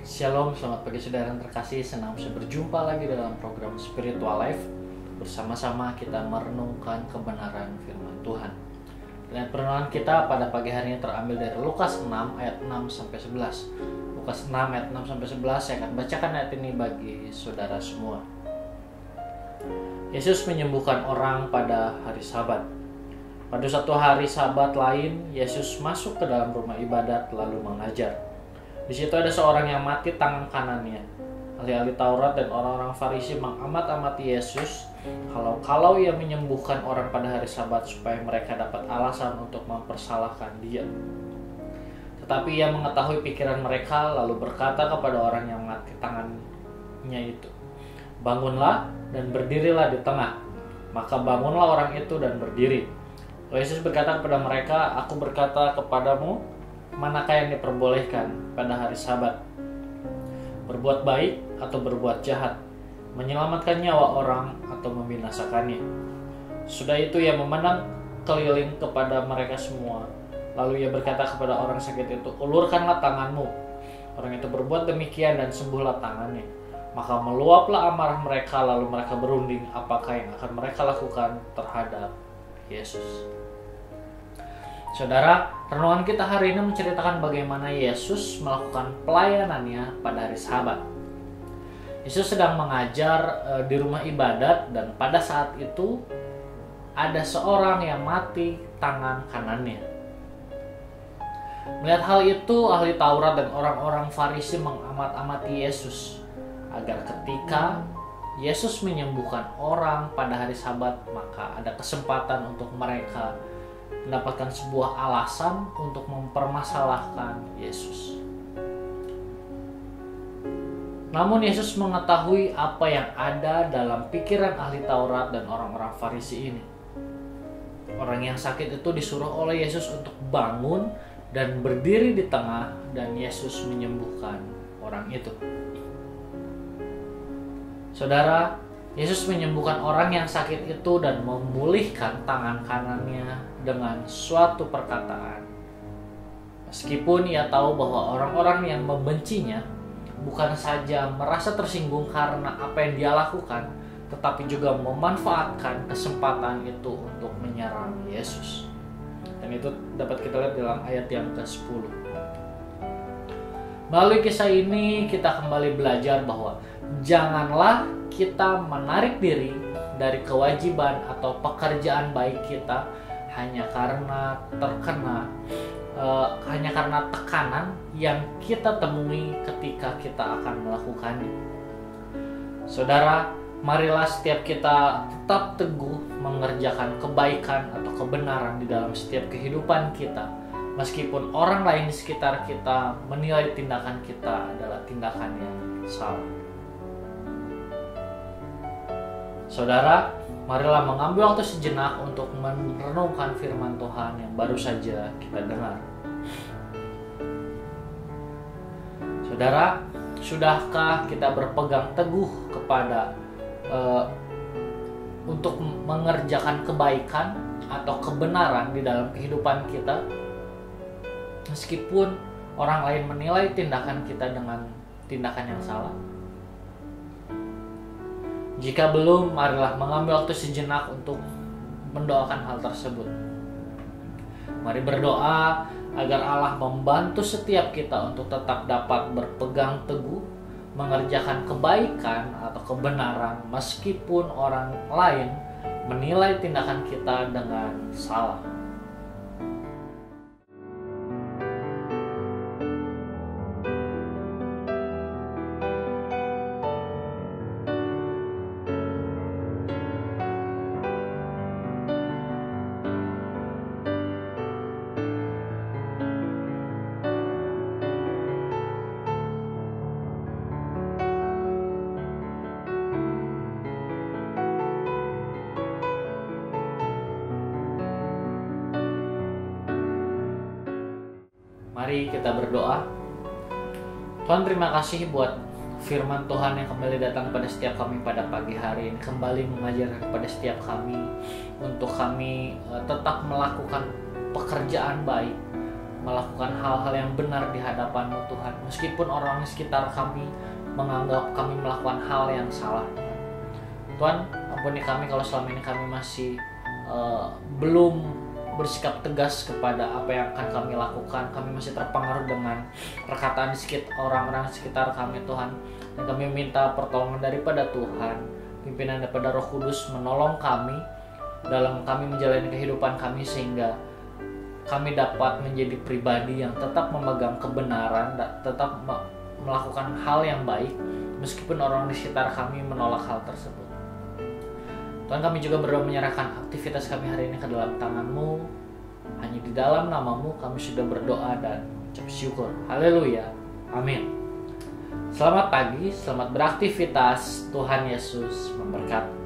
Shalom, selamat pagi saudara yang terkasih. Senang bisa berjumpa lagi dalam program Spiritual Life. Bersama-sama kita merenungkan kebenaran firman Tuhan. Dan perenungan kita pada pagi hari ini terambil dari Lukas 6 ayat 6-11. Lukas 6 ayat 6-11, saya akan bacakan ayat ini bagi saudara semua. Yesus menyembuhkan orang pada hari Sabat. Pada suatu hari Sabat lain, Yesus masuk ke dalam rumah ibadat lalu mengajar. Di situ ada seorang yang mati tangan kanannya. Ahli-ahli Taurat dan orang-orang Farisi mengamat-amati Yesus kalau ia menyembuhkan orang pada hari Sabat supaya mereka dapat alasan untuk mempersalahkan dia. Tetapi ia mengetahui pikiran mereka lalu berkata kepada orang yang mati tangannya itu, "Bangunlah dan berdirilah di tengah." Maka bangunlah orang itu dan berdiri. Lalu Yesus berkata kepada mereka, "Aku berkata kepadamu, manakah yang diperbolehkan pada hari Sabat? Berbuat baik atau berbuat jahat? Menyelamatkan nyawa orang atau membinasakannya?" Sudah itu ia memandang keliling kepada mereka semua. Lalu ia berkata kepada orang sakit itu, "Ulurkanlah tanganmu." Orang itu berbuat demikian dan sembuhlah tangannya. Maka meluaplah amarah mereka, lalu mereka berunding apakah yang akan mereka lakukan terhadap Yesus. Saudara, renungan kita hari ini menceritakan bagaimana Yesus melakukan pelayanannya pada hari Sabat. Yesus sedang mengajar di rumah ibadat dan pada saat itu ada seorang yang mati tangan kanannya. Melihat hal itu, ahli Taurat dan orang-orang Farisi mengamat-amati Yesus agar ketika Yesus menyembuhkan orang pada hari Sabat, maka ada kesempatan untuk mereka mendapatkan sebuah alasan untuk mempermasalahkan Yesus. Namun Yesus mengetahui apa yang ada dalam pikiran ahli Taurat dan orang-orang Farisi ini. Orang yang sakit itu disuruh oleh Yesus untuk bangun dan berdiri di tengah, dan Yesus menyembuhkan orang itu. Saudara, Yesus menyembuhkan orang yang sakit itu dan memulihkan tangan kanannya dengan suatu perkataan. Meskipun ia tahu bahwa orang-orang yang membencinya bukan saja merasa tersinggung karena apa yang dia lakukan, tetapi juga memanfaatkan kesempatan itu untuk menyerang Yesus. Dan itu dapat kita lihat dalam ayat yang ke-10. Melalui kisah ini kita kembali belajar bahwa janganlah kita menarik diri dari kewajiban atau pekerjaan baik kita hanya karena tekanan yang kita temui ketika kita akan melakukannya. Saudara, marilah setiap kita tetap teguh mengerjakan kebaikan atau kebenaran di dalam setiap kehidupan kita, meskipun orang lain di sekitar kita menilai tindakan kita adalah tindakan yang salah. Saudara, marilah mengambil waktu sejenak untuk merenungkan firman Tuhan yang baru saja kita dengar. Saudara, sudahkah kita berpegang teguh kepada untuk mengerjakan kebaikan atau kebenaran di dalam kehidupan kita, meskipun orang lain menilai tindakan kita dengan tindakan yang salah? Jika belum, marilah mengambil waktu sejenak untuk mendoakan hal tersebut. Mari berdoa agar Allah membantu setiap kita untuk tetap dapat berpegang teguh, mengerjakan kebaikan atau kebenaran meskipun orang lain menilai tindakan kita dengan salah. Mari kita berdoa. Tuhan, terima kasih buat firman Tuhan yang kembali datang pada setiap kami pada pagi hari ini, kembali mengajarkan kepada setiap kami untuk kami tetap melakukan pekerjaan baik, melakukan hal-hal yang benar di hadapan-Mu Tuhan, meskipun orang sekitar kami menganggap kami melakukan hal yang salah. Tuhan, ampuni kami kalau selama ini kami masih belum bersikap tegas kepada apa yang akan kami lakukan. Kami masih terpengaruh dengan perkataan orang-orang sekitar kami Tuhan, dan kami minta pertolongan daripada Tuhan, pimpinan daripada Roh Kudus menolong kami dalam kami menjalani kehidupan kami, sehingga kami dapat menjadi pribadi yang tetap memegang kebenaran dan tetap melakukan hal yang baik meskipun orang di sekitar kami menolak hal tersebut. Tuhan, kami juga berdoa menyerahkan aktivitas kami hari ini ke dalam tangan-Mu. Hanya di dalam nama-Mu kami sudah berdoa dan mengucap syukur. Haleluya. Amin. Selamat pagi, selamat beraktivitas. Tuhan Yesus memberkati.